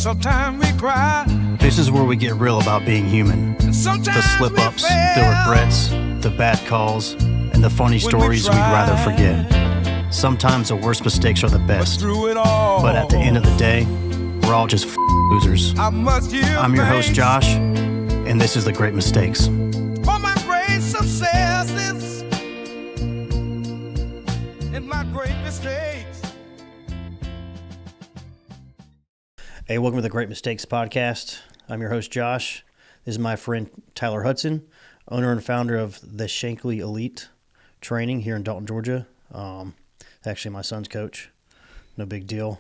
sometimes we cry. This is where we get real about being human. The slip-ups, the regrets, the bad calls, and the funny stories we'd rather forget. Sometimes the worst mistakes are the best. But at the end of the day, we're all just losers. I'm your host, Josh, and this is The Great Mistakes. For my great successes and my great mistakes. Hey, welcome to The Great Mistakes podcast. I'm your host, Josh. This is my friend, Tyler Hudson, owner and founder of the Shankly Elite Training here in Dalton, Georgia. Actually, my son's coach. No big deal.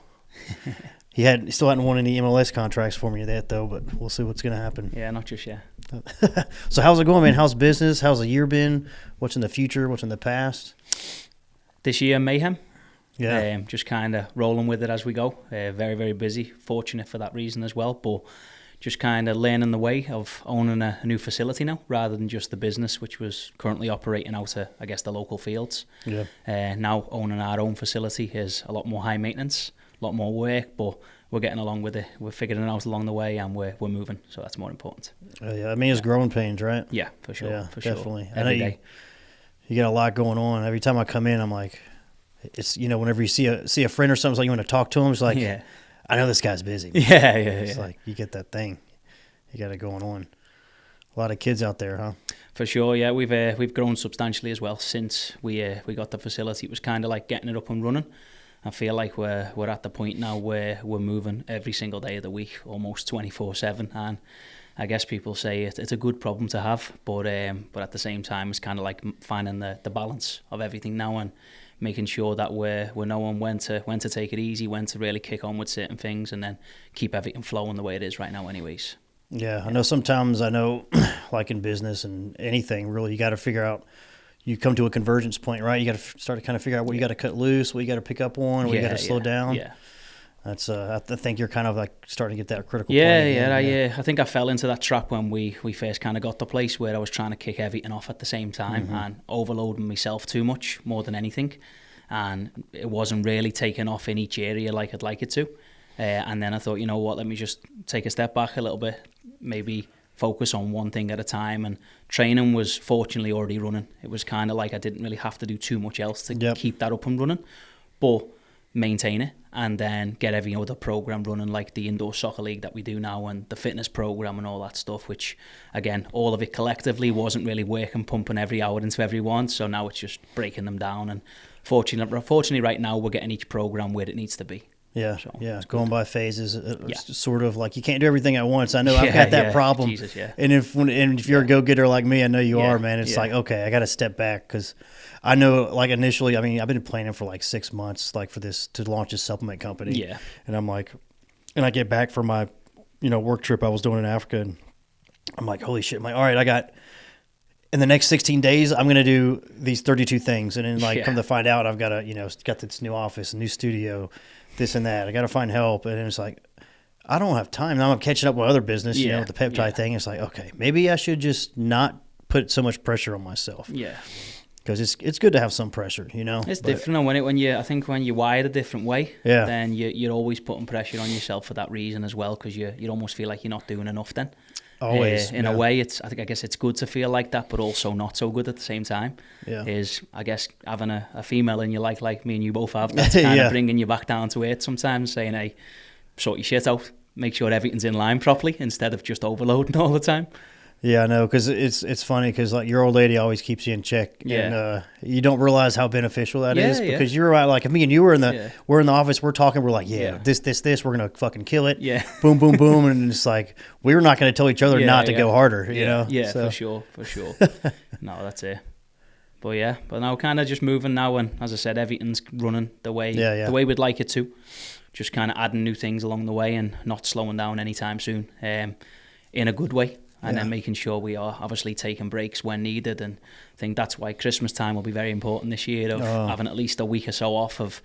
He still hadn't won any MLS contracts for me yet, though, but we'll see what's going to happen. Yeah, not just yet. So how's it going, man? How's business? How's the year been? What's in the future? What's in the past? This year, mayhem. Yeah. Just kind of rolling with it as we go. Very, very busy. Fortunate for that reason as well. But just kind of learning the way of owning a new facility now, rather than just the business, which was currently operating out of, I guess, the local fields. Yeah. Now owning our own facility is a lot more high maintenance, a lot more work, but we're getting along with it. We're figuring it out along the way, and we're moving. So that's more important. Yeah, I mean, it's growing pains, right? Yeah, for sure. Yeah, for definitely. Sure. Every day. You got a lot going on. Every time I come in, I'm like, it's, you know, whenever you see a friend or something, it's like you want to talk to him. It's like, yeah. I know this guy's busy. Yeah. It's like you get that thing. You got it going on. A lot of kids out there, huh? For sure, yeah. We've grown substantially as well since we got the facility. It was kind of like getting it up and running. I feel like we're at the point now where we're moving every single day of the week, almost 24/7, and I guess people say it's a good problem to have, but at the same time, it's kind of like finding the balance of everything now and making sure that we're knowing when to take it easy, when to really kick on with certain things, and then keep everything flowing the way it is right now anyways. Yeah, I know sometimes, like in business and anything, really, you got to figure out, you come to a convergence point, right? You got to start to kind of figure out what you got to cut loose, what you got to pick up on, what you got to slow down. Yeah. That's I think you're kind of like starting to get that critical point. Yeah, I think I fell into that trap when we first kind of got the place, where I was trying to kick everything off at the same time and overloading myself too much, more than anything. And it wasn't really taking off in each area like I'd like it to. And then I thought, you know what, let me just take a step back a little bit, maybe focus on one thing at a time. And training was fortunately already running. It was kind of like I didn't really have to do too much else to keep that up and running, but maintain it and then get every other program running, like the indoor soccer league that we do now and the fitness program and all that stuff, which again, all of it collectively wasn't really working, pumping every hour into everyone. So now it's just breaking them down. And fortunately right now we're getting each program where it needs to be. Yeah, so it's going by phases. It's sort of like you can't do everything at once. I know I've got that problem. Jesus, yeah. And if you're a go-getter like me, I know you are, man. It's like, okay, I got to step back because I know, like, initially, I mean, I've been planning for like 6 months, like, for this to launch a supplement company. Yeah. And I'm like, and I get back from my, work trip I was doing in Africa, and I'm like, holy shit! I'm like, all right, I got. In the next 16 days, I'm going to do these 32 things, and then come to find out, I've got got this new office, a new studio, this and that. I got to find help, and it's like, I don't have time. Now I'm catching up with other business, with the peptide thing. It's like, okay, maybe I should just not put so much pressure on myself. Yeah, because it's good to have some pressure, It's different when you're wired a different way. Yeah. Then you're always putting pressure on yourself for that reason as well, because you almost feel like you're not doing enough then. Always. In a way, I guess it's good to feel like that, but also not so good at the same time. Yeah. I guess, having a female in your life like me and you both have, that's kind of bringing you back down to earth sometimes, saying, hey, sort your shit out, make sure everything's in line properly, instead of just overloading all the time. Yeah, I know, because it's funny, because like your old lady always keeps you in check, and you don't realize how beneficial that is, because you're right, like me and you were we're in the office, we're talking, we're like, this, we're gonna fucking kill it, boom, boom, boom, and it's like we're not gonna tell each other not to go harder, you know? Yeah, so. for sure. No, that's it. But now kind of just moving now, and as I said, everything's running the way we'd like it to. Just kind of adding new things along the way and not slowing down anytime soon, in a good way. And then making sure we are obviously taking breaks when needed. And I think that's why Christmas time will be very important this year, of having at least a week or so off of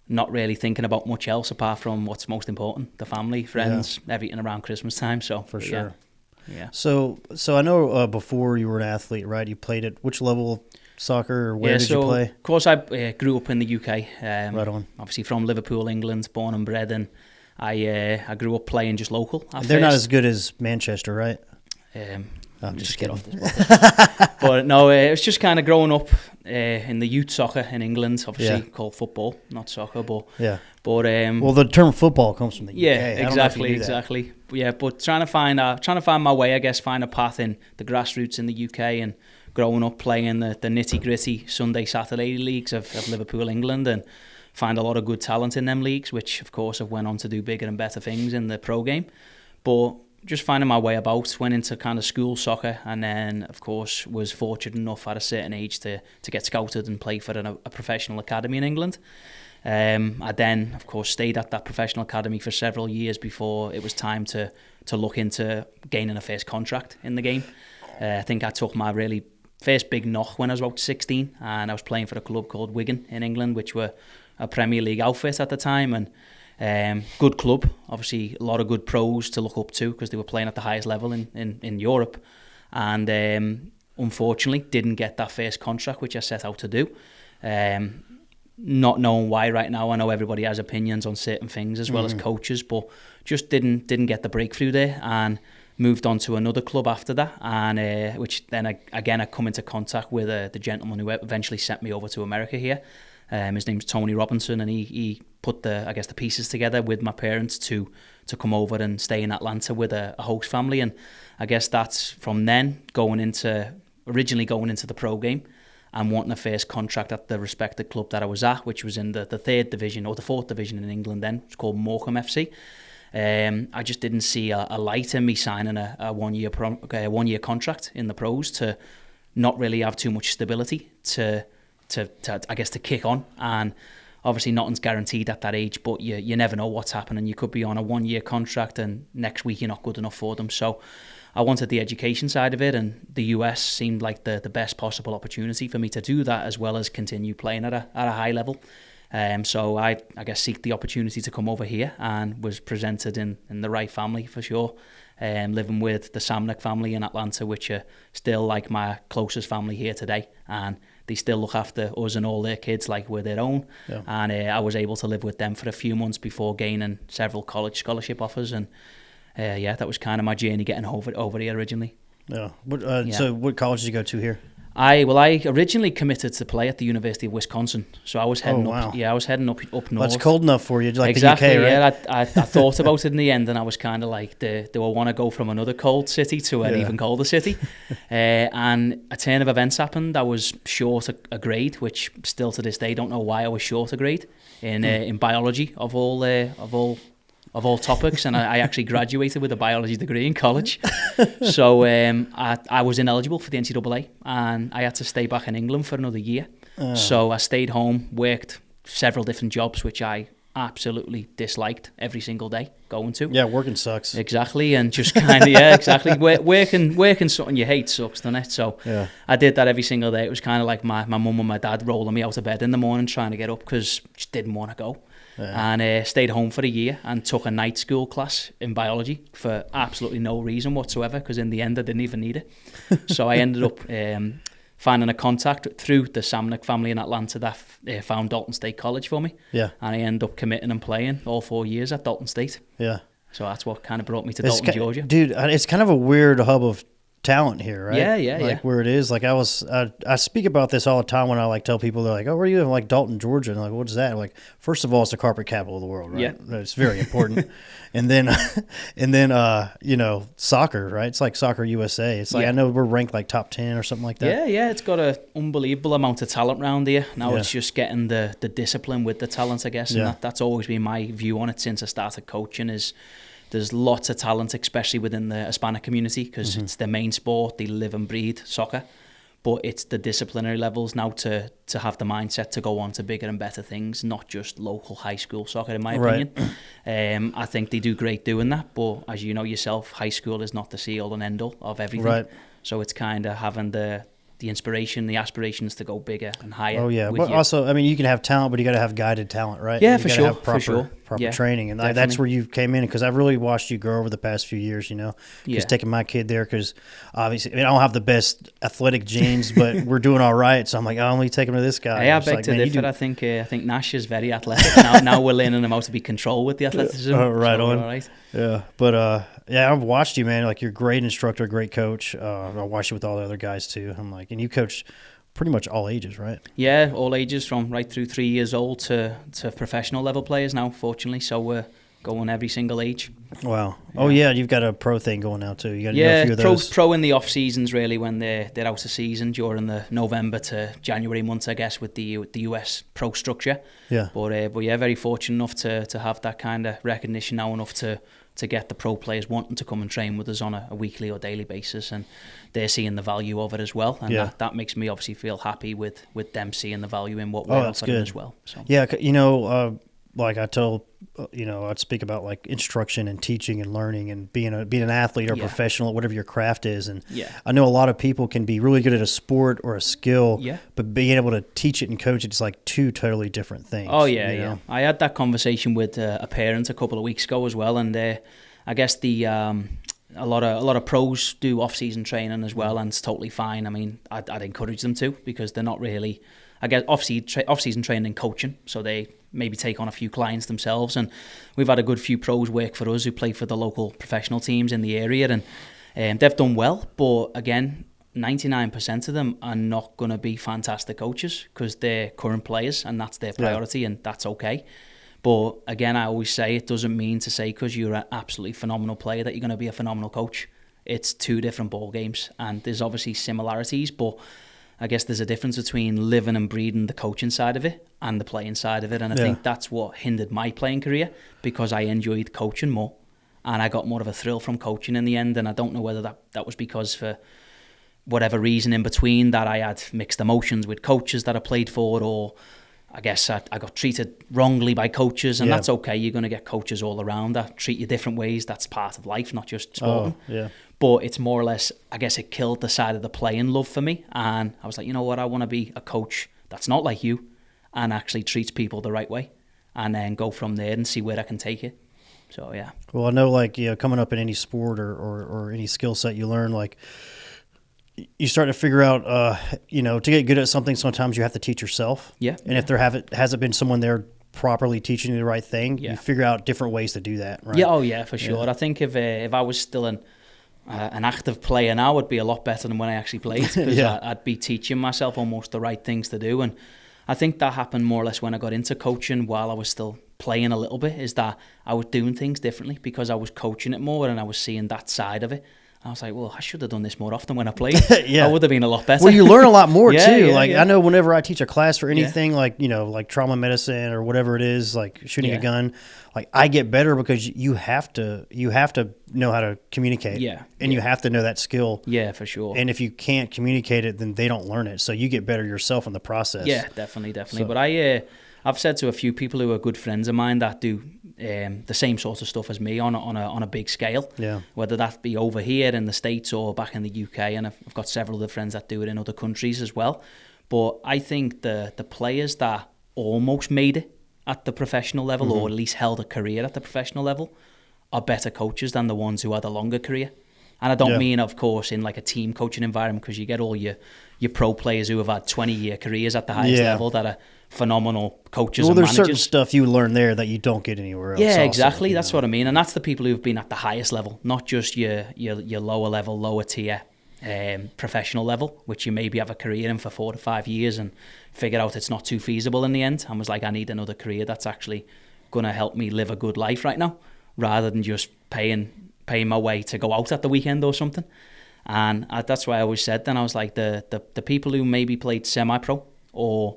not really thinking about much else apart from what's most important, the family, friends, everything around Christmas time. So for sure. Yeah. So I know before you were an athlete, right? You played at which level of soccer, or where did you play? Of course, I grew up in the UK. Right on. Obviously from Liverpool, England, born and bred, and I grew up playing just local. They're not as good as Manchester, right? I'm just get kidding. off this. But no, it was just kind of growing up in the youth soccer in England, obviously called football, not soccer. But But well, the term football comes from the UK. Exactly. Yeah, but trying to find my way, I guess, find a path in the grassroots in the UK, and growing up playing the nitty gritty Sunday, Saturday leagues of Liverpool, England, and find a lot of good talent in them leagues, which of course have went on to do bigger and better things in the pro game. But just finding my way about, went into kind of school soccer, and then of course was fortunate enough at a certain age to get scouted and play for a professional academy in England. I then of course stayed at that professional academy for several years before it was time to look into gaining a first contract in the game. I think I took my really first big knock when I was about 16, and I was playing for a club called Wigan in England, which were a Premier League outfit at the time, and good club, obviously a lot of good pros to look up to because they were playing at the highest level in Europe, and unfortunately didn't get that first contract which I set out to do. Not knowing why right now. I know everybody has opinions on certain things as well as coaches, but just didn't get the breakthrough there, and moved on to another club after that, and which then again I come into contact with the gentleman who eventually sent me over to America here. His name's Tony Robinson, and he put the pieces together with my parents to come over and stay in Atlanta with a host family. And I guess that's from then originally going into the pro game and wanting a first contract at the respected club that I was at, which was in the third division or the fourth division in England then. It's called Morecambe FC. I just didn't see a light in me signing a 1 year contract in the pros, to not really have too much stability to kick on. And obviously nothing's guaranteed at that age, but you never know what's happening. You could be on a 1 year contract and next week you're not good enough for them. So I wanted the education side of it, and the US seemed like the best possible opportunity for me to do that, as well as continue playing at a high level. So I guess seek the opportunity to come over here, and was presented in the right family for sure. Living with the Samnick family in Atlanta, which are still like my closest family here today, and they still look after us and all their kids like we're their own. Yeah. And I was able to live with them for a few months before gaining several college scholarship offers, and that was kind of my journey getting over here originally. Yeah. So what college did you go to here? I originally committed to play at the University of Wisconsin, so I was heading up. Yeah, I was heading up north. Well, it's cold enough for you, like exactly, the UK, right? Yeah, I thought about it in the end, and I was kind of like, do I want to go from another cold city to an even colder city? And a turn of events happened. I was short a grade, which still to this day don't know why I was short a grade in biology of all topics, and I actually graduated with a biology degree in college. So I was ineligible for the NCAA, and I had to stay back in England for another year. So I stayed home, worked several different jobs, which I absolutely disliked every single day going to. Yeah, working sucks. Exactly, and just kind of, exactly. Working something you hate sucks, doesn't it? So I did that every single day. It was kind of like my mum and my dad rolling me out of bed in the morning trying to get up because I just didn't want to go. Yeah. And stayed home for a year and took a night school class in biology for absolutely no reason whatsoever, because in the end I didn't even need it. So I ended up finding a contact through the Samnick family in Atlanta that found Dalton State College for me. Yeah. And I ended up committing and playing all 4 years at Dalton State. Yeah. So that's what kind of brought me to Dalton, Georgia. Dude, it's kind of a weird hub of talent here, right? Yeah. Where it is. Like I speak about this all the time when I tell people, they're like, "Oh, where are you?" I'm like, Dalton, Georgia. And I'm like, "What is that?" I'm like, first of all, it's the carpet capital of the world, right? Yeah. It's very important. and then soccer, right? It's like Soccer USA. It's like I know we're ranked like top 10 or something like that. Yeah. It's got an unbelievable amount of talent around here. Now it's just getting the discipline with the talent, I guess. And that's always been my view on it since I started coaching. There's lots of talent, especially within the Hispanic community, because it's their main sport. They live and breathe soccer. But it's the disciplinary levels now to have the mindset to go on to bigger and better things, not just local high school soccer, in my opinion. I think they do great doing that. But as you know yourself, high school is not the see-all and end-all of everything. Right. So it's kind of having the the inspiration, the aspirations to go bigger and higher. Oh yeah, with but you. also, I mean, you can have talent, but you got to have guided talent, right? Yeah, you for gotta sure, have proper, for sure. proper Yeah, training, and that's definitely. where you came in, because I've really watched you grow over the past few years. You know, Yeah. just taking my kid there, because obviously, I mean, I don't have the best athletic genes, but we're doing all right. So I'm like, I'll only take him to this guy. Hey, I It's beg like, to man, you differ. do- I think Nash is very athletic. Now we're learning him how to be controlled with the athleticism. Right so we're on. all right. Yeah, but yeah, I've watched you, man. Like, you're a great instructor, great coach. I watched you with all the other guys too. I'm like, and you coach pretty much all ages, right? Yeah, all ages from right through 3 years old to professional level players now, fortunately. So we're going every single age. Wow. Oh yeah, you've got a pro thing going now too. You got to do a Yeah, few of those. pro in the off seasons really, when they're out of season during the November to January months, I guess, with the US pro structure. Yeah. But yeah, very fortunate enough to have that kind of recognition now, enough to get the pro players wanting to come and train with us on a weekly or daily basis, and they're seeing the value of it as well, and Yeah. that makes me obviously feel happy with them seeing the value in what we're Oh, that's offering good. as well. So Yeah, you know, like I told, you know, I'd speak about like instruction and teaching and learning and being an athlete or Yeah. professional, whatever your craft is. And Yeah. I know a lot of people can be really good at a sport or a skill, Yeah. but being able to teach it and coach it is like two totally different things. Oh yeah, you yeah. know? I had that conversation with a parent a couple of weeks ago as well, and I guess a lot of pros do off-season training as well, and it's totally fine. I mean, I'd encourage them to, because they're not really, I guess, off-season training and coaching, so they maybe take on a few clients themselves. And we've had a good few pros work for us who play for the local professional teams in the area, and they've done well. But again, 99% of them are not going to be fantastic coaches, because they're current players and that's their priority, and that's okay. But again, I always say it doesn't mean to say because you're an absolutely phenomenal player that you're going to be a phenomenal coach. It's two different ball games, and there's obviously similarities, but I guess there's a difference between living and breathing the coaching side of it and the playing side of it. And I think that's what hindered my playing career, because I enjoyed coaching more and I got more of a thrill from coaching in the end. And I don't know whether that was because for whatever reason in between that I had mixed emotions with coaches that I played for, or I guess I got treated wrongly by coaches, and that's okay. You're going to get coaches all around that treat you different ways. That's part of life, not just sporting. Oh, yeah. But it's more or less, I guess it killed the side of the playing love for me. And I was like, you know what, I want to be a coach that's not like you and actually treats people the right way, and then go from there and see where I can take it. So, yeah. Well, I know, like, you know, coming up in any sport or any skill set you learn, like, you start to figure out, you know, to get good at something, sometimes you have to teach yourself. Yeah. And if there hasn't been someone there properly teaching you the right thing, Yeah. you figure out different ways to do that, right? Yeah, oh yeah, for sure. Yeah. I think if I was still an active player now, I'd be a lot better than when I actually played, because Yeah. I'd be teaching myself almost the right things to do. And I think that happened more or less when I got into coaching while I was still playing a little bit, is that I was doing things differently because I was coaching it more and I was seeing that side of it. I was like, well, I should have done this more often when I played. Yeah. I would have been a lot better. Well, you learn a lot more Yeah, too. yeah, Like, yeah. I know whenever I teach a class for anything, like, you know, like trauma medicine or whatever it is, like shooting Yeah. a gun, like I get better because you have to know how to communicate. Yeah, And you have to know that skill. Yeah, for sure. And if you can't communicate it, then they don't learn it. So you get better yourself in the process. Yeah, definitely. So- But I've said to a few people who are good friends of mine that do the same sort of stuff as me on a big scale. Yeah. Whether that be over here in the States or back in the UK, and I've got several other friends that do it in other countries as well. But I think the players that almost made it at the professional level, or at least held a career at the professional level, are better coaches than the ones who had a longer career. And I don't Yeah. mean, of course, in like a team coaching environment, because you get all your pro players who have had 20-year careers at the highest Yeah. level that are phenomenal coaches Well, and there's managers. certain stuff you learn there that you don't get anywhere else. Yeah, also, exactly. you That's know. what I mean. And that's the people who've been at the highest level, not just your lower level, lower tier professional level, which you maybe have a career in for 4 to 5 years and figure out it's not too feasible in the end, and was like, I need another career that's actually going to help me live a good life right now, rather than just paying my way to go out at the weekend or something. And that's why I always said then, I was like, the people who maybe played semi-pro or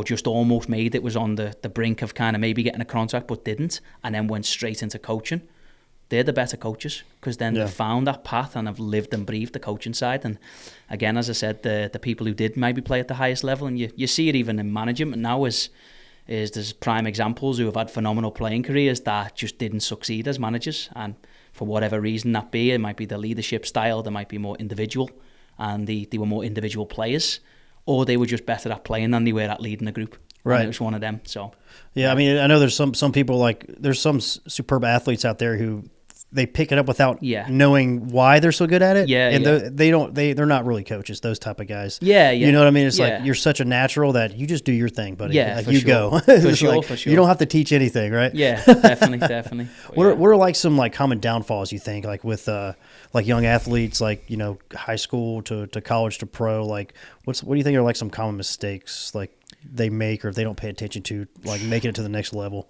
just almost made it, was on the brink of kind of maybe getting a contract but didn't, and then went straight into coaching, they're the better coaches, because then Yeah. they've found that path and have lived and breathed the coaching side. And again, as I said, the people who did maybe play at the highest level, and you see it even in management now, is there's prime examples who have had phenomenal playing careers that just didn't succeed as managers, and for whatever reason that be, it might be the leadership style, they might be more individual, and they were more individual players, or they were just better at playing than they were at leading a group. Right. And it was one of them. So yeah, I mean, I know there's some people, like, there's some superb athletes out there who they pick it up without knowing why they're so good at it. Yeah, and they're not really coaches, those type of guys. Yeah. You know what I mean? It's like you're such a natural that you just do your thing, buddy. Yeah, like, for you sure. go. For sure. You don't have to teach anything, right? Yeah, definitely. What are like some like common downfalls you think, like with like young athletes, like, you know, high school to college to pro? Like, what do you think are like some common mistakes like they make, or if they don't pay attention to, like making it to the next level?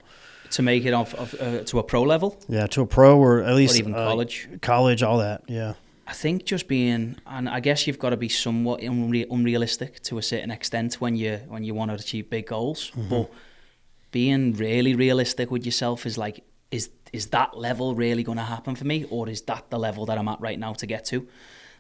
To make it to a pro level? Yeah, to a pro, or at least even college. College, all that, yeah. I think just being, and I guess you've got to be somewhat unrealistic to a certain extent when you want to achieve big goals. Mm-hmm. But being really realistic with yourself is like, is that level really going to happen for me, or is that the level that I'm at right now to get to?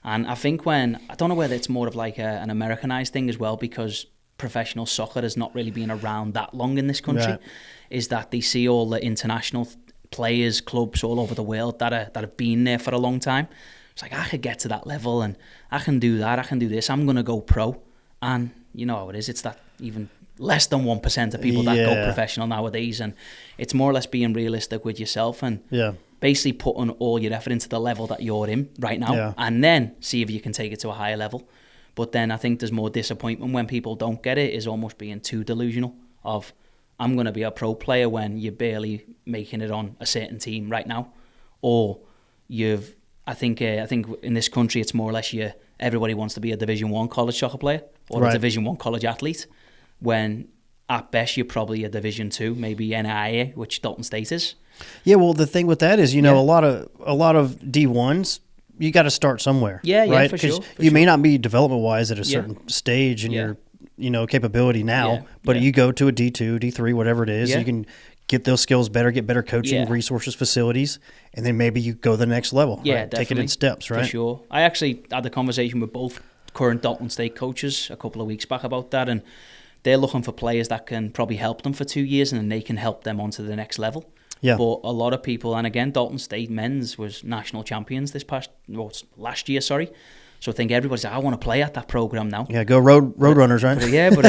And I think I don't know whether it's more of like an Americanized thing as well, because professional soccer has not really been around that long in this country, right. Is that they see all the international players, clubs all over the world that have been there for a long time. It's like, I could get to that level and I can do that, I can do this, I'm going to go pro. And you know how it is, it's that even less than 1% of people that go professional nowadays. And it's more or less being realistic with yourself and basically putting all your effort into the level that you're in right now, and then see if you can take it to a higher level. But then I think there's more disappointment when people don't get it, is almost being too delusional of, I'm going to be a pro player when you're barely making it on a certain team right now. Or I think in this country it's more or less everybody wants to be a Division 1 college soccer player or a Division 1 college athlete, when at best you're probably a Division 2, maybe NIA, which Dalton State is. Yeah, well, the thing with that is, you know, a lot of D1s, you got to start somewhere. Yeah, right? For sure. You may not be development-wise at a certain stage in your, you know, capability now, but you go to a D2, D3, whatever it is, you can get those skills better, get better coaching, resources, facilities, and then maybe you go the next level. Yeah, right? Take it in steps, right? For sure. I actually had a conversation with both current Dalton State coaches a couple of weeks back about that, and they're looking for players that can probably help them for 2 years, and then they can help them onto the next level. Yeah. But a lot of people, and again, Dalton State men's was national champions last year, sorry. So I think everybody's like, I want to play at that program now. Yeah, go road runners, right? But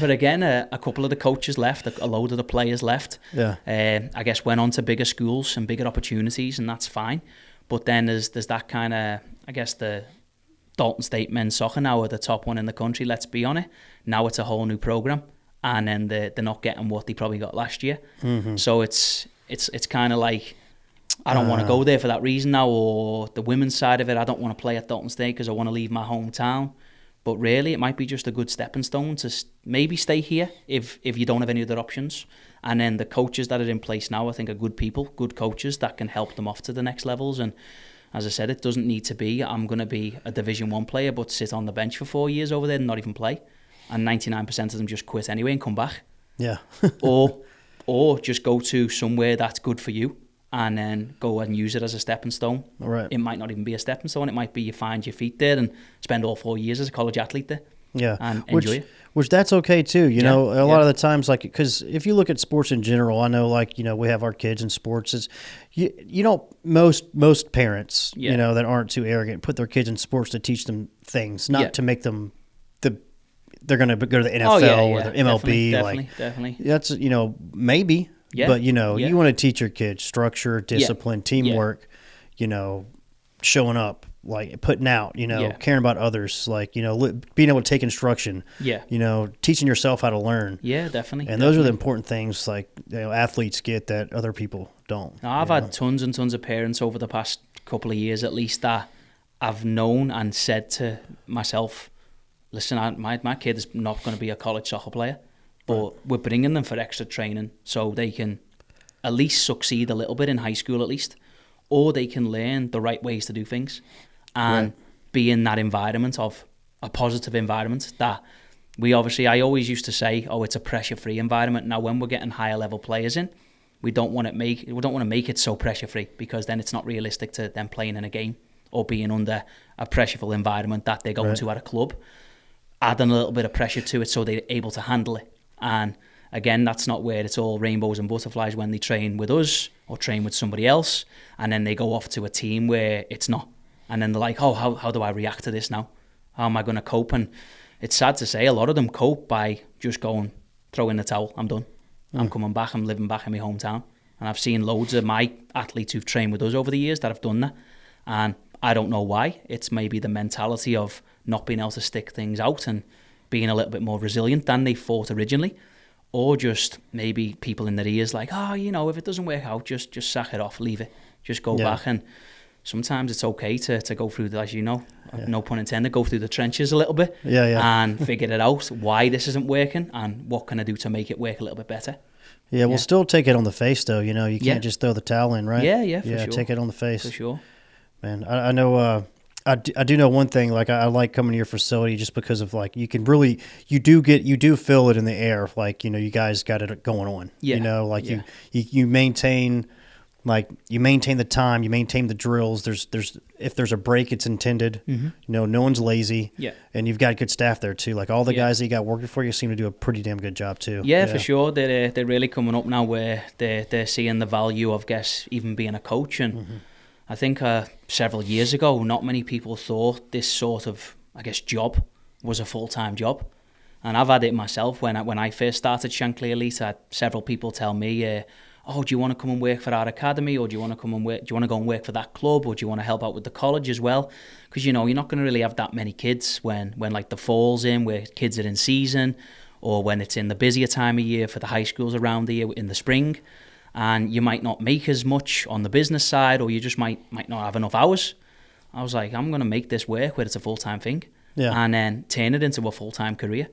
again, a couple of the coaches left, a load of the players left. Yeah. I guess went on to bigger schools and bigger opportunities, and that's fine. But then there's that kind of, I guess the Dalton State men's soccer now are the top one in the country. Let's be on it. Now it's a whole new program, and then they're not getting what they probably got last year. Mm-hmm. So it's kind of like, I don't want to go there for that reason now, or the women's side of it, I don't want to play at Dalton State because I want to leave my hometown. But really, it might be just a good stepping stone to maybe stay here if you don't have any other options. And then the coaches that are in place now, I think, are good people, good coaches that can help them off to the next levels. And as I said, it doesn't need to be, I'm going to be a Division 1 player, but sit on the bench for 4 years over there and not even play. And 99% of them just quit anyway and come back. Yeah. or just go to somewhere that's good for you, and then go and use it as a stepping stone. Right. It might not even be a stepping stone. It might be you find your feet there and spend all 4 years as a college athlete there. Yeah. And enjoy it. Which that's okay too. You know, a lot of the times, like, because if you look at sports in general, I know, like, you know, we have our kids in sports. Is you know, most parents, you know, that aren't too arrogant, put their kids in sports to teach them things, not to make them they're going to go to the NFL or the MLB. Definitely. That's, you know, maybe. Yeah. But, you know, you want to teach your kids structure, discipline, teamwork, you know, showing up, like putting out, you know, caring about others, like, you know, being able to take instruction, you know, teaching yourself how to learn. Yeah, definitely. And those are the important things, like, you know, athletes get that other people don't. Now, I've had tons and tons of parents over the past couple of years, at least, that I've known and said to myself, listen, my kid is not going to be a college soccer player, but we're bringing them for extra training so they can at least succeed a little bit in high school at least, or they can learn the right ways to do things and be in that environment of a positive environment that I always used to say, it's a pressure-free environment. Now, when we're getting higher level players in, we don't want to make it so pressure-free, because then it's not realistic to them playing in a game or being under a pressureful environment that they're going to at a club. Adding a little bit of pressure to it so they're able to handle it. And again, that's not where it's all rainbows and butterflies when they train with us or train with somebody else, and then they go off to a team where it's not. And then they're like, how do I react to this now? How am I going to cope? And it's sad to say, a lot of them cope by just going, throw in the towel, I'm done. I'm coming back, I'm living back in my hometown. And I've seen loads of my athletes who've trained with us over the years that have done that. And I don't know why. It's maybe the mentality of not being able to stick things out and being a little bit more resilient than they thought originally. Or just maybe people in their ears like, if it doesn't work out, just sack it off, leave it. Just go back. And sometimes it's okay to go through, as you know, no pun intended, go through the trenches a little bit and figure it out, why this isn't working and what can I do to make it work a little bit better. Yeah, we'll still take it on the face, though. You can't just throw the towel in, right? Yeah, for sure. Take it on the face. For sure. Man, I know, I do know one thing, like I like coming to your facility just because of like, you can really, you do feel it in the air. Like, you guys got it going on, you maintain, like you maintain the time, you maintain the drills. If there's a break, it's intended. No one's lazy. Yeah, and you've got good staff there too. Like all the guys that you got working for you seem to do a pretty damn good job too. Yeah, for sure. They're really coming up now where they're seeing the value of, even being a coach. And I think several years ago, not many people thought this sort of, job was a full-time job. And I've had it myself when I first started Shankly Elite. I had several people tell me, do you want to come and work for our academy, or do you want to go and work for that club, or do you want to help out with the college as well? Because you're not going to really have that many kids when like the fall's in, where kids are in season, or when it's in the busier time of year for the high schools around here in the spring, and you might not make as much on the business side, or you just might not have enough hours. I was like, I'm going to make this work where it's a full-time thing, and then turn it into a full-time career,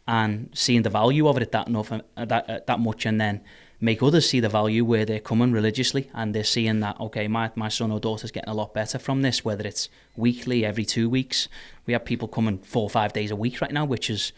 and seeing the value of it that much, and then make others see the value where they're coming religiously and they're seeing that, okay, my son or daughter's getting a lot better from this, whether it's weekly, every 2 weeks. We have people coming 4 or 5 days a week right now, which is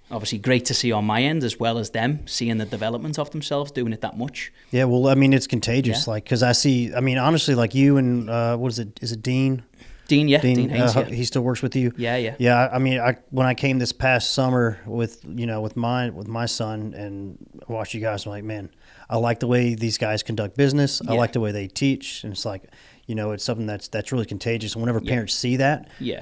obviously great to see on my end, as well as them seeing the development of themselves doing it that much. Yeah, well, I mean, it's contagious, because honestly, like you and, is it Dean? Dean Haynes, he still works with you. Yeah. I mean, when I came this past summer with my son and watched you guys, I'm like, man, I like the way these guys conduct business. I like the way they teach, and it's like, it's something that's really contagious. And whenever parents see that, they're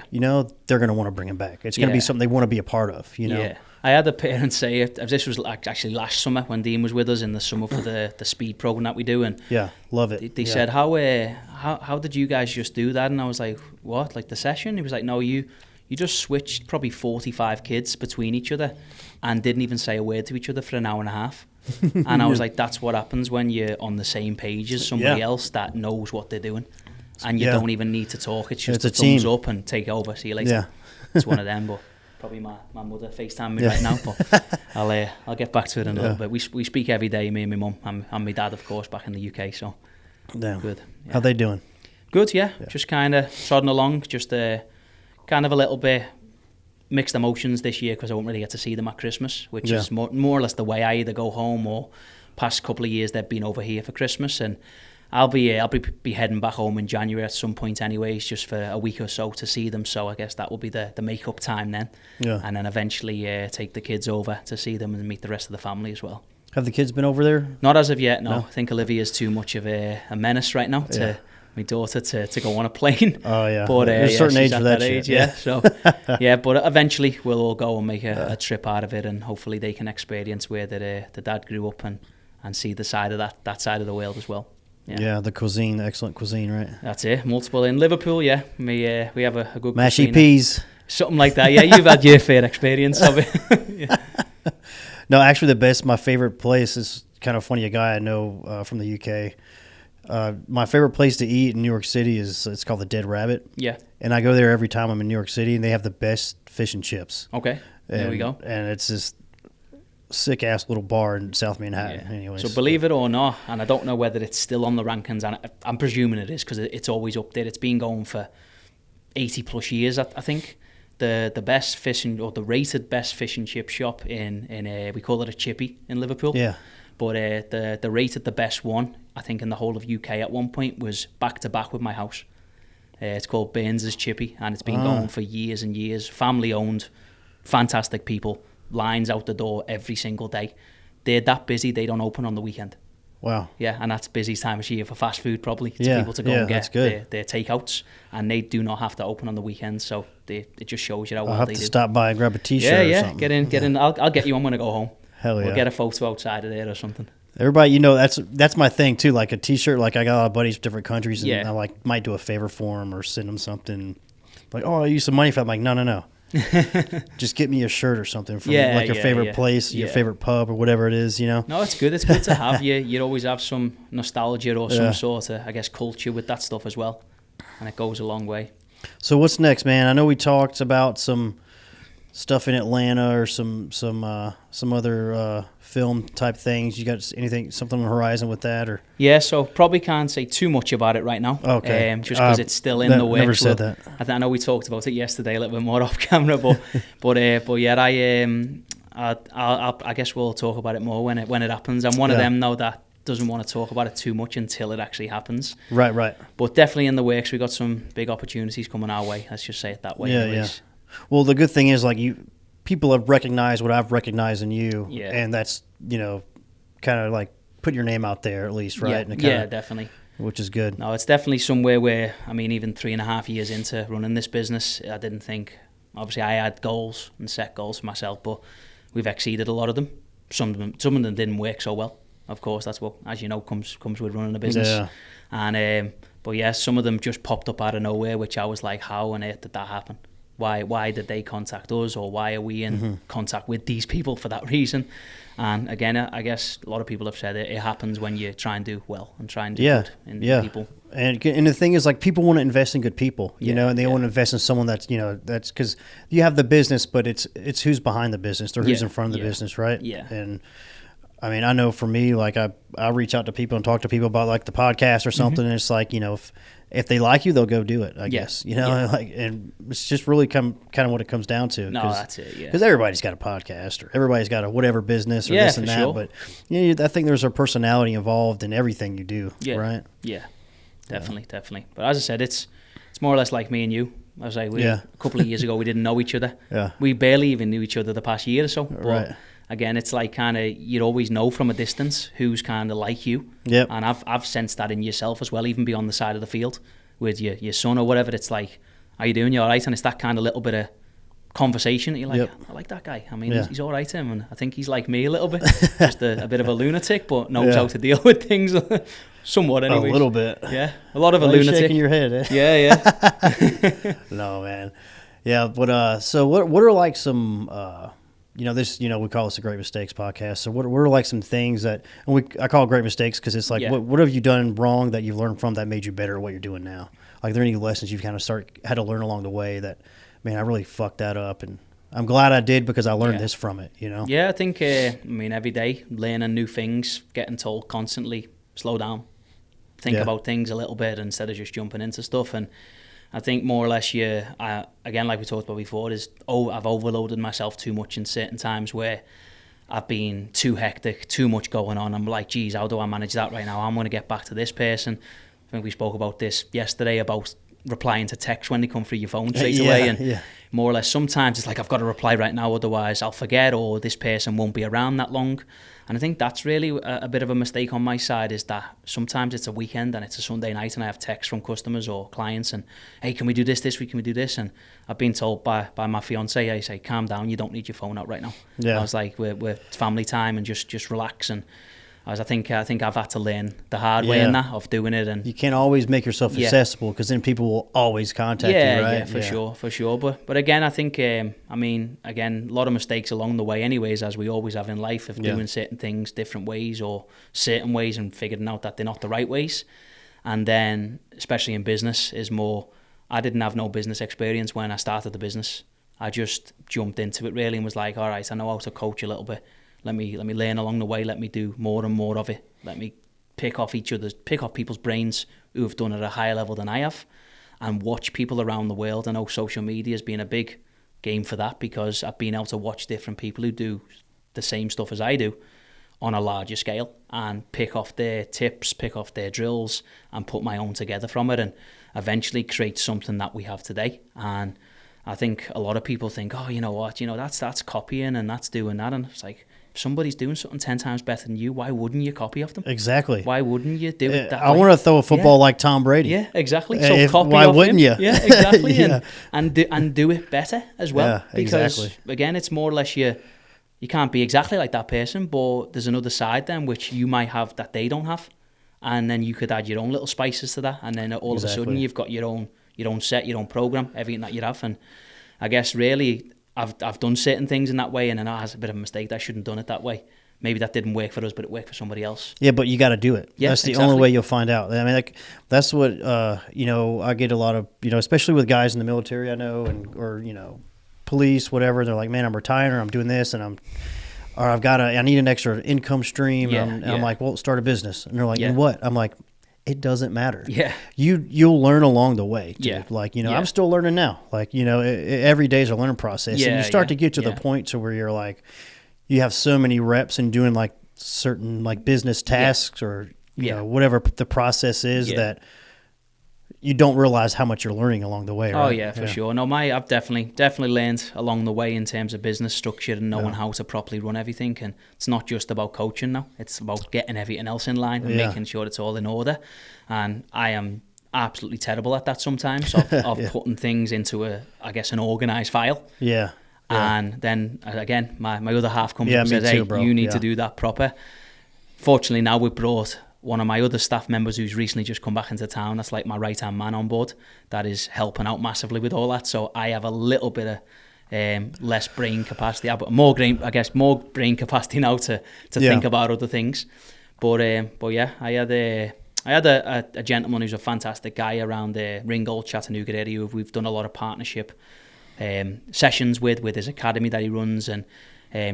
going to want to bring them back. It's going to be something they want to be a part of. Yeah. I had a parent say, if this was actually last summer when Dean was with us in the summer for the speed program that we do, and love it. They said, how did you guys just do that? And I was like, what, like the session? He was like, no, you just switched probably 45 kids between each other and didn't even say a word to each other for an hour and a half. And I was like, that's what happens when you're on the same page as somebody else that knows what they're doing, and you don't even need to talk. It's just a thumbs up and take over, see you later. It's one of them. But probably my mother FaceTime me right now, but I'll get back to it in a little bit. We speak every day, me and my mum, and my dad, of course, back in the UK. So good. How they doing? Good, just kind of trotting along, just kind of a little bit mixed emotions this year because I won't really get to see them at Christmas, which is more or less the way I either go home, or past couple of years they've been over here for Christmas, and I'll be heading back home in January at some point anyways, just for a week or so to see them. So I guess that will be the make-up time then, and then eventually take the kids over to see them and meet the rest of the family as well. Have the kids been over there? Not as of yet, no. I think Olivia's too much of a menace right now to my daughter to go on a plane. Oh yeah, but there's a certain age for that age. So but eventually we'll all go and make a trip out of it, and hopefully they can experience where the dad grew up and see the side of that side of the world as well. Yeah, the cuisine, the excellent cuisine, right? That's it. Multiple in Liverpool. We have a good mashy cuisine, peas, something like that. Yeah, you've had your fair experience of it. No, actually, my favorite place is kind of funny. A guy I know from the UK. My favorite place to eat in New York City it's called the Dead Rabbit. Yeah. And I go there every time I'm in New York City, and they have the best fish and chips. Okay. There we go. And it's this sick ass little bar in South Manhattan. Yeah. Anyways. So believe it or not, and I don't know whether it's still on the rankings, and I'm presuming it is because it's always up there. It's been going for 80 plus years, I think. The best fishing, or the rated best fish and chip shop in we call it a chippy in Liverpool. Yeah. But the rated the best one, I think, in the whole of UK at one point was back to back with my house. It's called Burns's Chippy, and it's been going for years and years. Family owned, fantastic people, lines out the door every single day. They're that busy they don't open on the weekend. Wow. Yeah, and that's busy time of year for fast food probably to Yeah, people to go yeah, and that's get good. their takeouts, and they do not have to open on the weekends, so it just shows you how I'll well have they to do. stop by and grab a T-shirt Yeah, or yeah, something. get in. I'll get you one when I go home. Hell yeah. We'll get a photo outside of there or something. Everybody, that's my thing too. Like a T-shirt. Like I got a lot of buddies from different countries, and Yeah. I like might do a favor for them or send them something. Like, oh, I use some money for. I'm like, no. Just get me a shirt or something from Yeah, like your yeah, favorite yeah. place, your Yeah. favorite pub or whatever it is. No, it's good. It's good to have. You always have some nostalgia or some Yeah. sort of, I guess, culture with that stuff as well, and it goes a long way. So what's next, man? I know we talked about some stuff in Atlanta or some other film type things. You got something on the horizon with that or? Yeah, so probably can't say too much about it right now. Okay. Just because it's still in the works. Never said that. I know we talked about it yesterday a little bit more off camera, but yeah, I guess we'll talk about it more when it happens. I'm one of them though that doesn't want to talk about it too much until it actually happens. Right. But definitely in the works. We got some big opportunities coming our way. Let's just say it that way. Yeah, anyways. yeah. Well, the good thing is like people have recognized what I've recognized in you, Yeah. and that's kind of like put your name out there at least, right? Yeah, And it kinda, definitely. which is good. No, it's definitely somewhere where, I mean, even 3.5 years into running this business, I didn't think, obviously I had goals and set goals for myself, but we've exceeded a lot of them. Some of them didn't work so well. Of course, that's what, as you know, comes with running a business. Yeah. And but yeah, some of them just popped up out of nowhere, which I was like, how on earth did that happen? Why did they contact us, or why are we in contact with these people for that reason? And again, I guess a lot of people have said it happens when you try and do well and try and do good in people. And the thing is, like, people want to invest in good people, and they want to invest in someone that's because you have the business, but it's who's behind the business or who's in front of the business, right? Yeah. And I mean, I know for me, like I reach out to people and talk to people about like the podcast or something, and it's like, if they like you, they'll go do it, I guess, like, and it's just really kind of what it comes down to. No, that's it. Yeah. Because everybody's got a podcast or everybody's got a whatever business or Yeah, this and for that. sure. But I think there's a personality involved in everything you do, right? Yeah, definitely. But as I said, it's more or less like me and you. I was like, a couple of years ago, we didn't know each other. Yeah. We barely even knew each other the past year or so. But Right. again, it's like kind of, you'd always know from a distance who's kind of like you. Yep. And I've sensed that in yourself as well, even beyond the side of the field with your son or whatever. It's like, how you doing? You all right? And it's that kind of little bit of conversation that you're like, I like that guy. I mean, he's all right, him, and I think he's like me a little bit, just a bit of a lunatic, but knows how to deal with things somewhat anyway. A little bit. Yeah, a lot of a Why are you lunatic. shaking your head, eh? Yeah. No, man. Yeah, but so what are like some we call this a Great Mistakes podcast. So what are like some things that, and I call it Great Mistakes because it's like what have you done wrong that you've learned from that made you better at what you're doing now? Like, are there any lessons you've kind of had to learn along the way that, man, I really fucked that up, and I'm glad I did because I learned this from it, Yeah, I think, every day, learning new things, getting told constantly, slow down, think about things a little bit instead of just jumping into stuff. And I think more or less again, like we talked about before, I've overloaded myself too much in certain times where I've been too hectic, too much going on. I'm like, geez, how do I manage that right now? I'm going to get back to this person. I think we spoke about this yesterday about replying to texts when they come through your phone straight away. And more or less, sometimes it's like, I've got to reply right now, otherwise I'll forget, or this person won't be around that long. And I think that's really a bit of a mistake on my side, is that sometimes it's a weekend and it's a Sunday night and I have texts from customers or clients and, hey, can we do this week? Can we do this? And I've been told by my fiance, I say, calm down, you don't need your phone out right now. I was like, we're family time and just relax. And I think I've had to learn the hard way in that, of doing it. And you can't always make yourself accessible because then people will always contact you, right? Yeah, for sure. But again, I think, a lot of mistakes along the way anyways, as we always have in life, of doing certain things different ways or certain ways and figuring out that they're not the right ways. And then, especially in business, is more, I didn't have no business experience when I started the business. I just jumped into it really and was like, all right, I know how to coach a little bit. Let me learn along the way. Let me do more and more of it. Let me pick off people's brains who have done it at a higher level than I have, and watch people around the world. I know social media has been a big game for that, because I've been able to watch different people who do the same stuff as I do on a larger scale and pick off their tips, pick off their drills, and put my own together from it, and eventually create something that we have today. And I think a lot of people think, oh, you know what, that's copying and that's doing that. And it's like, if somebody's doing something 10 times better than you, why wouldn't you copy off them? Exactly. Why wouldn't you do it that I way? want to throw a football like Tom Brady. Yeah, exactly. So copy why off wouldn't him. you? Yeah, exactly. Yeah. And do it better as well. Yeah, because exactly. again, it's more or less you can't be exactly like that person, but there's another side then which you might have that they don't have. And then you could add your own little spices to that, and then all of a sudden you've got your own set, your own program, everything that you have. And I guess really I've done certain things in that way, and I know it's a bit of a mistake that I shouldn't have done it that way. Maybe that didn't work for us, but it worked for somebody else. Yeah, but you got to do it. Yeah, that's the exactly. only way you'll find out. I mean, like that's what I get a lot of, especially with guys in the military I know, or police, whatever. They're like, man, I'm retiring, or I'm doing this, and I need an extra income stream. Yeah, and I'm like, well, start a business. And they're like, and what? I'm like, it doesn't matter. Yeah. You'll learn along the way. Dude. Yeah. Like, I'm still learning now. Like, every day is a learning process. Yeah, and you start to get to yeah. the point to where you're like, you have so many reps and doing like certain like business tasks or, whatever the process is that you don't realize how much you're learning along the way. Right? Oh yeah, for sure. No, I've definitely learned along the way in terms of business structure and knowing how to properly run everything. And it's not just about coaching now; it's about getting everything else in line and making sure it's all in order. And I am absolutely terrible at that sometimes of putting things into an organised file. Yeah. And then again, my other half comes and says, too, "Hey, bro. you need to do that proper." Fortunately, now we've brought one of my other staff members who's recently just come back into town. That's like my right-hand man on board. That is helping out massively with all that. So I have a little bit of less brain capacity, but more brain capacity now to think about other things. But yeah, I had a gentleman who's a fantastic guy around Ringgold, Chattanooga area who we've done a lot of partnership sessions with his academy that he runs, and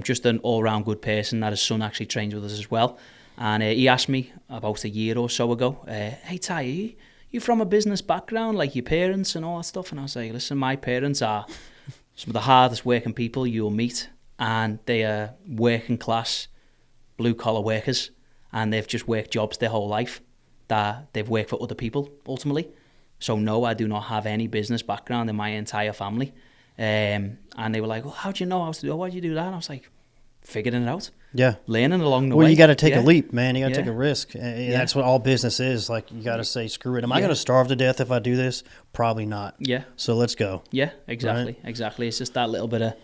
just an all-round good person that his son actually trains with us as well. And he asked me about a year or so ago, hey Ty, are you from a business background like your parents and all that stuff? And I was like, listen, my parents are some of the hardest working people you'll meet, and they are working class blue collar workers, and they've just worked jobs their whole life that they've worked for other people ultimately. So no, I do not have any business background in my entire family. And they were like, well, how do you know how to do it? Why do you do that? And I was like, figuring it out. Yeah. Learning along the way. Well, you got to take a leap, man. You got to take a risk. Yeah. That's what all business is. Like, you got to say, screw it. Am I going to starve to death if I do this? Probably not. Yeah. So let's go. Yeah, exactly. Right? Exactly. It's just that little bit of,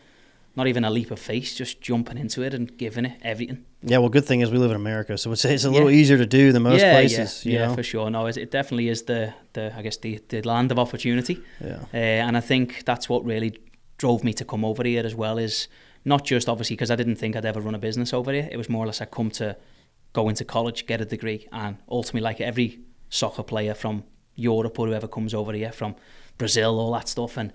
not even a leap of faith, just jumping into it and giving it everything. Yeah, well, good thing is we live in America, so it's a little easier to do than most places. Yeah, you know? for sure. No, it definitely is the land of opportunity. Yeah. And I think that's what really drove me to come over here as well, is not just obviously because I didn't think I'd ever run a business over here. It was more or less I come to go into college, get a degree, and ultimately, like every soccer player from Europe or whoever comes over here, from Brazil, all that stuff, and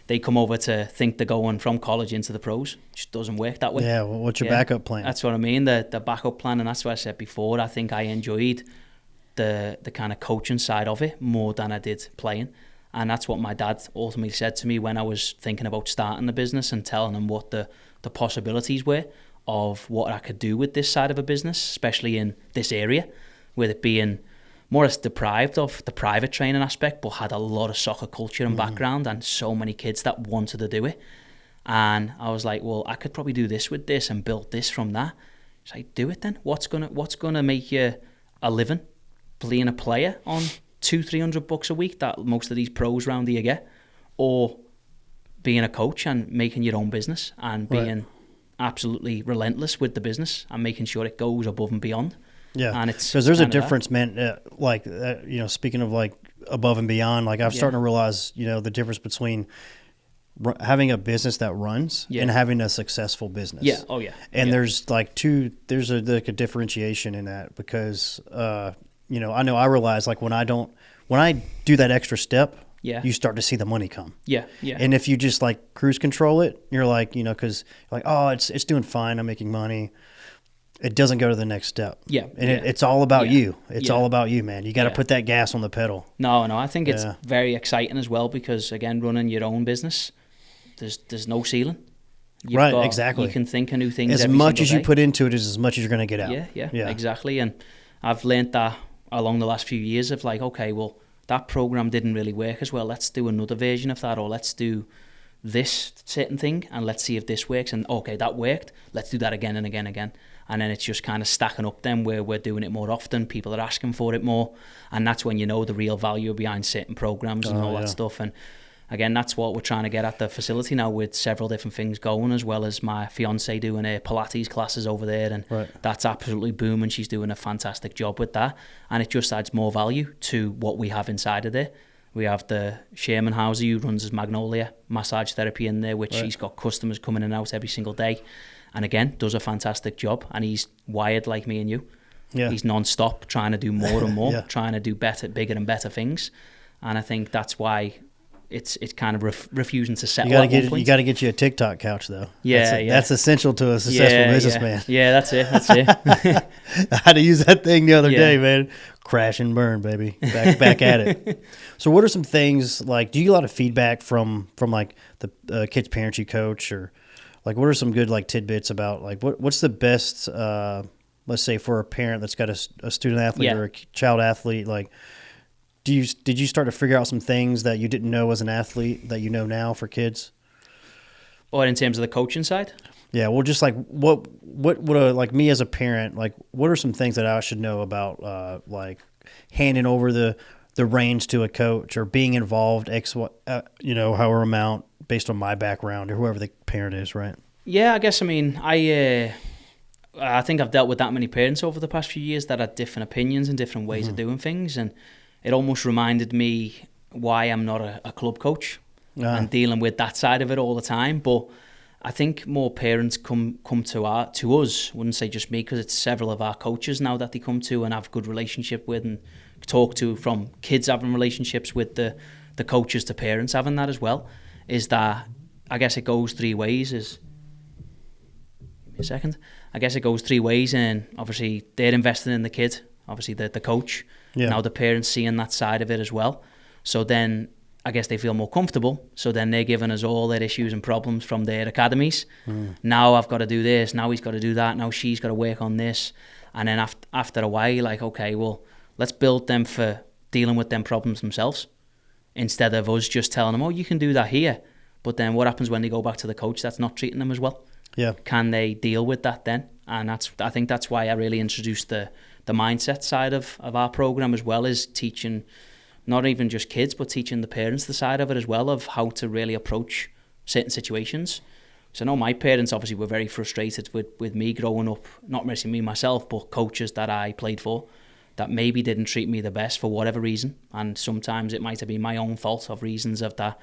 they come over to think they're going from college into the pros. It just doesn't work that way. Yeah, well, what's your backup plan? That's what I mean, the backup plan, and that's what I said before. I think I enjoyed the kind of coaching side of it more than I did playing. And that's what my dad ultimately said to me when I was thinking about starting the business and telling him what the possibilities were of what I could do with this side of a business, especially in this area, with it being more or less deprived of the private training aspect, but had a lot of soccer culture and background and so many kids that wanted to do it. And I was like, well, I could probably do this with this and build this from that. It's like, do it then. What's gonna make you a living being a player on $200-300 a week that most of these pros around here get, or being a coach and making your own business and being absolutely relentless with the business and making sure it goes above and beyond. Yeah, and it's because there's a difference, man. Speaking of like above and beyond, like I'm starting to realize, the difference between having a business that runs and having a successful business. Yeah. Oh yeah. And there's a differentiation in that because I know I realize like when I do that extra step, you start to see the money come. Yeah. Yeah. And if you just like cruise control it, you're like, because you're like, oh, it's doing fine, I'm making money. It doesn't go to the next step. Yeah. And it's all about you. It's all about you, man. You got to put that gas on the pedal. No, I think it's very exciting as well because, again, running your own business, there's no ceiling. Exactly. You can think of new things as every much as day. you put into it is as much as you're going to get out. Yeah, exactly. And I've learned that along the last few years of like, okay, well, that program didn't really work as well. Let's do another version of that, or let's do this certain thing, and let's see if this works, and okay, that worked, let's do that again and again and again. And then it's just kind of stacking up then where we're doing it more often, people are asking for it more, and that's when you know the real value behind certain programs and all that stuff. And again, that's what we're trying to get at the facility now, with several different things going, as well as my fiance doing Pilates classes over there, and that's absolutely booming. She's doing a fantastic job with that, and it just adds more value to what we have inside of there. We have the Sherman Hauser who runs his Magnolia massage therapy in there, which he's got customers coming in and out every single day, and again does a fantastic job. And he's wired like me and you. He's non-stop trying to do more and more, trying to do better, bigger and better things. And I think that's why it's kind of refusing to settle. You got to get you a TikTok couch though. Yeah, that's essential to a successful businessman. Yeah, that's it. I had to use that thing the other day, man. Crash and burn, baby. Back at it. So, what are some things like? Do you get a lot of feedback from like the kids' parents you coach, or like what are some good like tidbits about like what's the best? Let's say for a parent that's got a student athlete or a child athlete, like. Did you start to figure out some things that you didn't know as an athlete that you know now for kids? Or in terms of the coaching side? Yeah, well, just like what like me as a parent, like what are some things that I should know about like handing over the reins to a coach or being involved however amount based on my background or whoever the parent is, right? Yeah, I guess I think I've dealt with that many parents over the past few years that had different opinions and different ways of doing things, and it almost reminded me why I'm not a club coach and dealing with that side of it all the time. But I think more parents come to us, wouldn't say just me, because it's several of our coaches now that they come to and have good relationship with and talk to, from kids having relationships with the coaches to parents having that as well, is that I guess it goes three ways. Give me a second. I guess it goes three ways, and obviously they're investing in the kid, obviously the coach. Now the parents seeing that side of it as well. So then I guess they feel more comfortable. So then they're giving us all their issues and problems from their academies. Now I've got to do this. Now he's got to do that. Now she's got to work on this. And then after a while, you're like, okay, well, let's build them for dealing with them problems themselves, instead of us just telling them, oh, you can do that here. But then what happens when they go back to the coach that's not treating them as well? Yeah. Can they deal with that then? And I think that's why I really introduced the mindset side of our program as well, is teaching not even just kids, but teaching the parents the side of it as well, of how to really approach certain situations. So I know my parents obviously were very frustrated with me growing up, not necessarily me myself, but coaches that I played for that maybe didn't treat me the best for whatever reason. And sometimes it might have been my own fault of reasons of that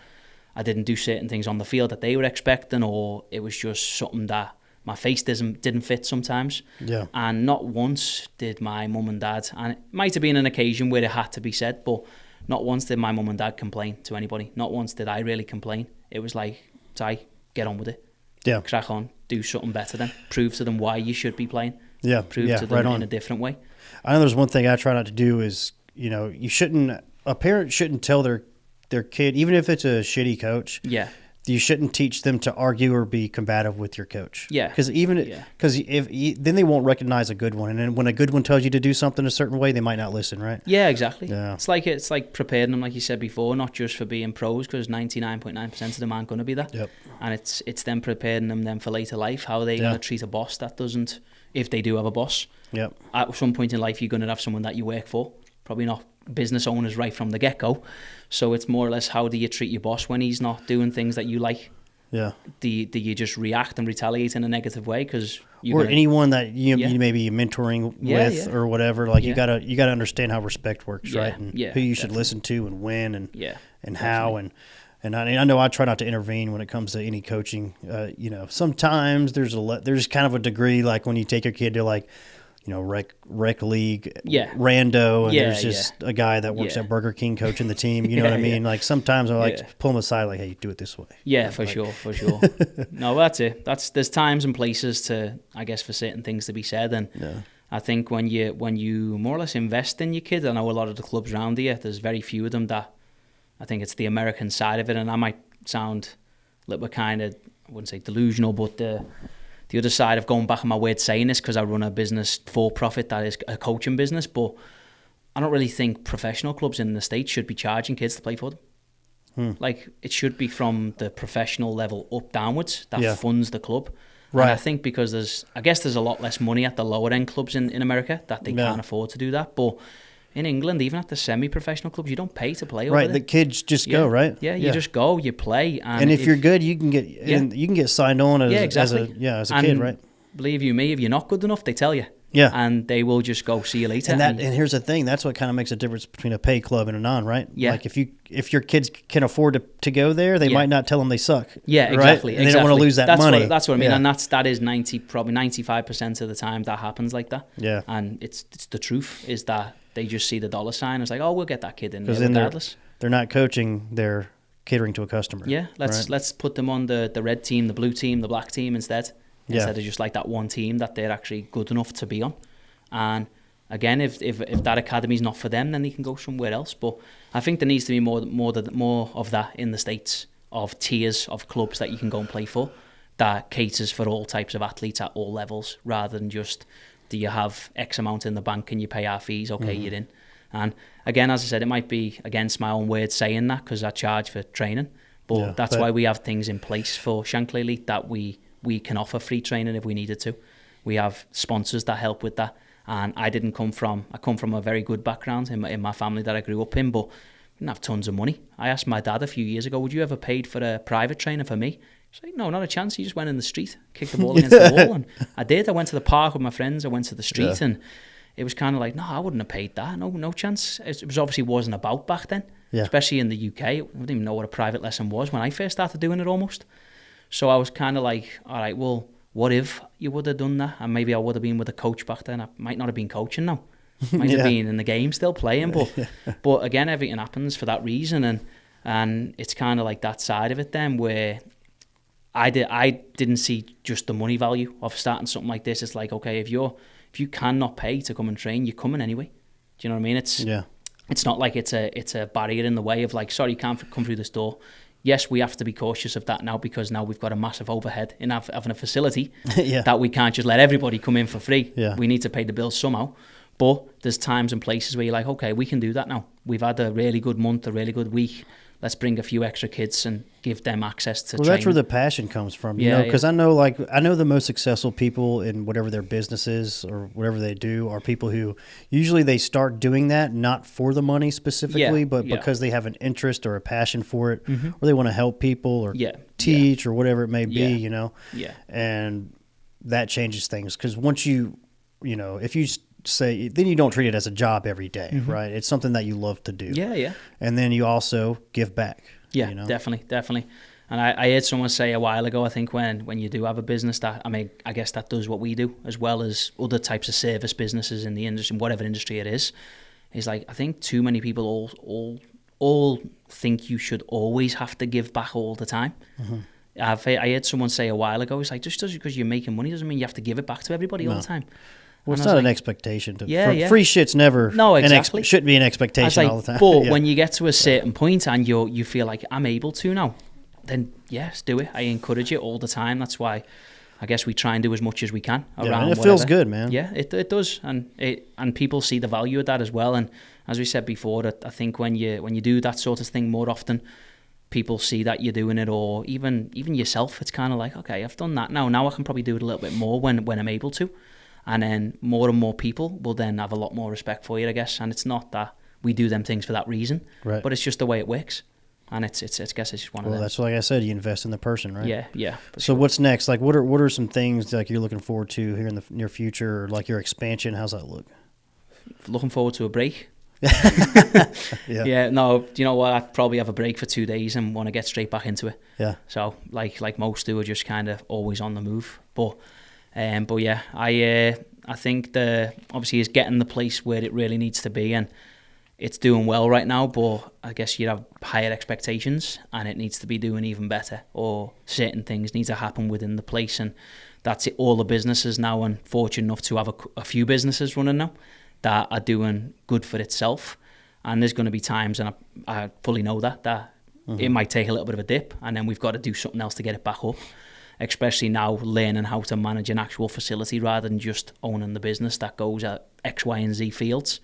I didn't do certain things on the field that they were expecting, or it was just something that my face didn't fit sometimes. Yeah. And not once did my mum and dad, and it might have been an occasion where it had to be said, but not once did my mum and dad complain to anybody. Not once did I really complain. It was like, Ty, get on with it. Yeah. Crack on, do something better then. Prove to them why you should be playing. Yeah. Prove to them in a different way. I know there's one thing I try not to do is, a parent shouldn't tell their kid, even if it's a shitty coach. Yeah. You shouldn't teach them to argue or be combative with your coach. Yeah. Because then they won't recognize a good one, and then when a good one tells you to do something a certain way, they might not listen, right? Yeah, exactly. Yeah. It's like preparing them, like you said before, not just for being pros, because 99.9% of them aren't going to be that. Yep. And it's them preparing them then for later life, how are they going to treat a boss that doesn't, if they do have a boss. Yep. At some point in life, you're going to have someone that you work for. Probably not business owners right from the get-go. So it's more or less, how do you treat your boss when he's not doing things that you like? Yeah. Do you just react and retaliate in a negative way? Anyone that you may be mentoring with or whatever, like you gotta understand how respect works, right? And who you should listen to and when and how and I know I try not to intervene when it comes to any coaching. Sometimes there's kind of a degree, like when you take your kid to like, rec league, rando, and there's just a guy that works at Burger King coaching the team. You know what I mean? Like sometimes I like to pull them aside, like, "Hey, do it this way." Yeah, for sure. No, that's it. There's times and places to, I guess, for certain things to be said, and I think when you more or less invest in your kid, I know a lot of the clubs around here, there's very few of them that, I think it's the American side of it, and I might sound a little bit kind of, I wouldn't say delusional, but the other side of going back on my word saying this, because I run a business for profit that is a coaching business, but I don't really think professional clubs in the States should be charging kids to play for them. Like, it should be from the professional level up downwards that Yeah. funds the club. Right. And I think because there's a lot less money at the lower end clubs in America that they Yeah. can't afford to do that. But in England, even at the semi-professional clubs, you don't pay to play over Right, there. the kids just go, right? Yeah, you just go, you play. And if you're good, you can get signed on as, exactly. as a And kid, right? believe you me, if you're not good enough, they tell you. Yeah. And they will just go, see you later. And here's the thing, that's what kind of makes a difference between a paid club and a non, right? Yeah. Like if your kids can afford to go there, they might not tell them they suck. Yeah, right? exactly. And they don't want to lose that money. That's what I mean. Yeah. And that is probably 95% of the time that happens like that. Yeah. And it's the truth is that they just see the dollar sign. It's like, oh, we'll get that kid in there Because regardless. they're not coaching, they're catering to a customer. Yeah, let's put them on the red team, the blue team, the black team instead of just like that one team that they're actually good enough to be on. And again, if that academy's not for them, then they can go somewhere else. But I think there needs to be more of that in the States, of tiers of clubs that you can go and play for, that caters for all types of athletes at all levels, rather than just, do you have X amount in the bank and you pay our fees, okay, you're in. And again, as I said, it might be against my own words saying that because I charge for training, but that's why we have things in place for Shankly Elite that we can offer free training if we needed to. We have sponsors that help with that. And I come from a very good background in my family that I grew up in, but I didn't have tons of money. I asked my dad a few years ago, would you ever paid for a private trainer for me? He's like, no, not a chance. He just went in the street, kicked the ball against the wall. And I did. I went to the park with my friends. I went to the street and it was kind of like, no, I wouldn't have paid that. No chance. It was obviously wasn't about back then, especially in the UK. I didn't even know what a private lesson was when I first started doing it almost. So I was kind of like, all right, well, what if you would have done that? And maybe I would have been with a coach back then. I might not have been coaching now. Might have been in the game still playing. But again, everything happens for that reason. And it's kind of like that side of it then where I didn't see just the money value of starting something like this. It's like, okay, if you cannot pay to come and train, you're coming anyway. Do you know what I mean? It's not like it's a barrier in the way of like, sorry, you can't come through this door. Yes, we have to be cautious of that now because now we've got a massive overhead in having a facility that we can't just let everybody come in for free. Yeah. We need to pay the bills somehow. But there's times and places where you're like, okay, we can do that now. We've had a really good month, a really good week. Let's bring a few extra kids and give them access to training. That's where the passion comes from, you know, because I know the most successful people in whatever their business is or whatever they do are people who usually they start doing that not for the money specifically, but because they have an interest or a passion for it, or they want to help people or teach or whatever it may be, you know. Yeah. And that changes things because once you know, if you say, then you don't treat it as a job every day, right? It's something that you love to do. Yeah. And then you also give back. Yeah, you know? definitely. And I heard someone say a while ago, I think when you do have a business that, I mean, I guess that does what we do as well as other types of service businesses in the industry, whatever industry it is like, I think too many people all think you should always have to give back all the time. I heard someone say a while ago, it's like, just because you're making money doesn't mean you have to give it back to everybody all the time. Well, it's not an expectation. Free shit's never. No, exactly. Shouldn't be an expectation all the time. But when you get to a certain point and you feel like I'm able to now, then yes, do it. I encourage it all the time. That's why I guess we try and do as much as we can around. And it feels good, man. Yeah, it does, and people see the value of that as well. And as we said before, that I think when you do that sort of thing more often, people see that you're doing it, or even yourself. It's kind of like, okay, I've done that now. Now I can probably do it a little bit more when I'm able to. And then more and more people will then have a lot more respect for you, I guess. And it's not that we do them things for that reason, right? But it's just the way it works. And it's I guess it's just one of them. Well, that's like I said, you invest in the person, right? Yeah. So what's next? Like, what are some things like you're looking forward to here in the near future, or like your expansion? How's that look? Looking forward to a break. Yeah. No, do you know what? I'd probably have a break for 2 days and want to get straight back into it. Yeah. So like most do, are just kind of always on the move. But yeah, I think obviously is getting the place where it really needs to be, and it's doing well right now. But I guess you have higher expectations, and it needs to be doing even better, or certain things need to happen within the place, and that's it. All the businesses now, and fortunate enough to have a few businesses running now that are doing good for itself. And there's going to be times, and I fully know that it might take a little bit of a dip, and then we've got to do something else to get it back up. Especially now learning how to manage an actual facility rather than just owning the business that goes at X, Y, and Z fields.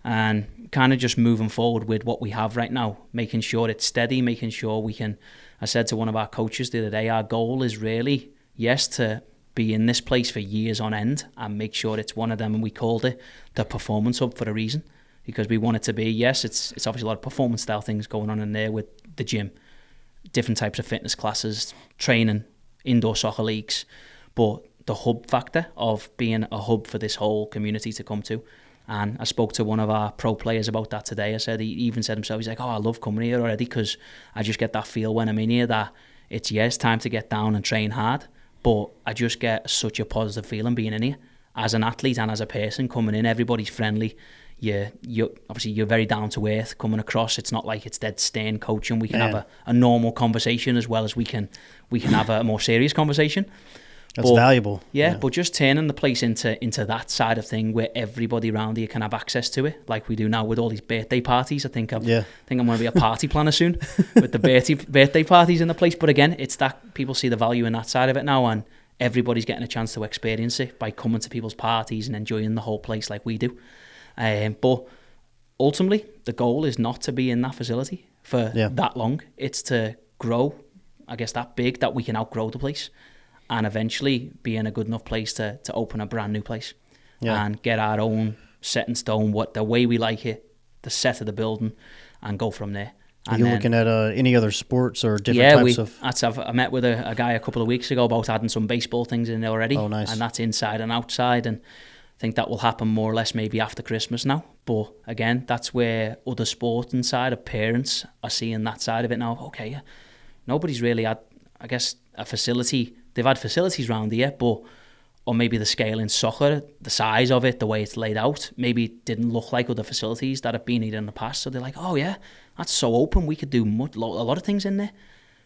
and kind of just moving forward with what we have right now, making sure it's steady, making sure we can. I said to one of our coaches the other day, our goal is really, yes, to be in this place for years on end and make sure it's one of them, and we called it the performance hub for a reason, because we want it to be, yes, it's obviously a lot of performance style things going on in there with the gym, different types of fitness classes, training, indoor soccer leagues, but the hub factor of being a hub for this whole community to come to. And I spoke to one of our pro players about that today. I said, he even said himself, he's like, oh, I love coming here already, because I just get that feel when I'm in here that it's time to get down and train hard, but I just get such a positive feeling being in here as an athlete and as a person coming in. Everybody's friendly. You're obviously you're very down to earth coming across. It's not like it's dead stern coaching. We can have a normal conversation as well as we can have a more serious conversation. That's valuable. Yeah, but just turning the place into that side of thing where everybody around here can have access to it, like we do now with all these birthday parties. I think I'm going to be a party planner soon with the birthday parties in the place. But again, it's that people see the value in that side of it now, and everybody's getting a chance to experience it by coming to people's parties and enjoying the whole place like we do. But ultimately, the goal is not to be in that facility for that long. It's to grow, I guess, that big that we can outgrow the place, and eventually be in a good enough place to open a brand new place and get our own set in stone, what the way we like it, the set of the building, and go from there. Are you looking at any other sports or different types of... I met with a guy a couple of weeks ago about adding some baseball things in there already. Oh, nice. And that's inside and outside, and I think that will happen more or less maybe after Christmas now. But again, that's where other sports inside of parents are seeing that side of it now. Okay, nobody's really had, I guess, a facility. They've had facilities around here, but or maybe the scale in soccer, the size of it, the way it's laid out, maybe it didn't look like other facilities that have been here in the past. So they're like, oh yeah, that's so open. We could do a lot of things in there.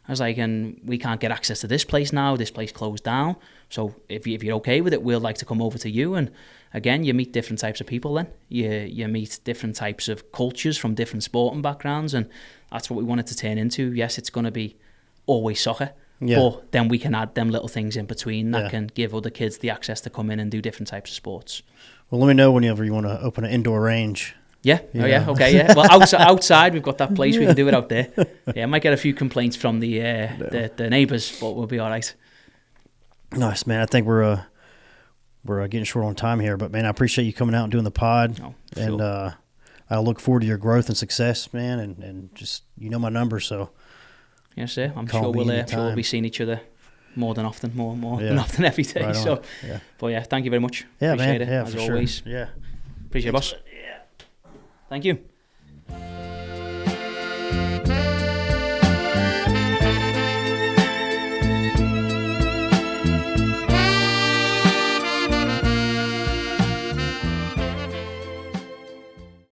I was like, and we can't get access to this place now. This place closed down. So if you're okay with it, we'd like to come over to you. And again, you meet different types of people then. You meet different types of cultures from different sporting backgrounds. And that's what we wanted to turn into. Yes, it's going to be always soccer. Yeah. But then we can add them little things in between that can give other kids the access to come in and do different types of sports. Well, let me know whenever you want to open an indoor range. Yeah. Oh, yeah. Okay. Yeah. Well, outside we've got that place. We can do it out there. Yeah. I might get a few complaints from the neighbours, but we'll be all right. Nice, man. I think we're getting short on time here, but man, I appreciate you coming out and doing the pod. Oh, and sure. I look forward to your growth and success, man. And just my number, so. Yes, sir. I'm sure we'll be seeing each other more than often, more than often every day. Right so, but yeah, thank you very much. Yeah, appreciate man. it as always. Sure. Yeah, appreciate it, boss. Yeah, thank you.